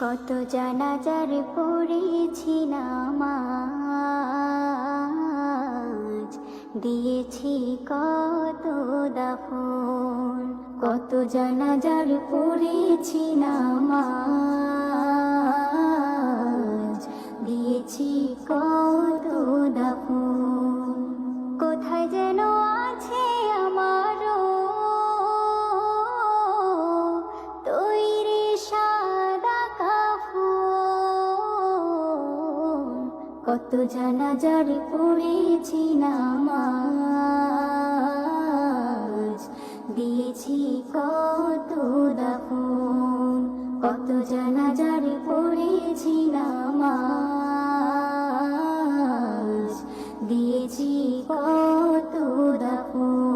কত জানাজার পড়েছি নামাজ, দিয়েছি কত দাফন। কত জানাজার পড়েছি নামাজ, দিয়েছি কত দাফন। কোথায় যেন আছে আমারও তৈরি সাদা কাফন। কত জানাজার পড়েছি নামাজ, দিয়েছি কত দাফন। কত জানাজার পড়েছি নামাজ, দিয়েছি কত দাফন।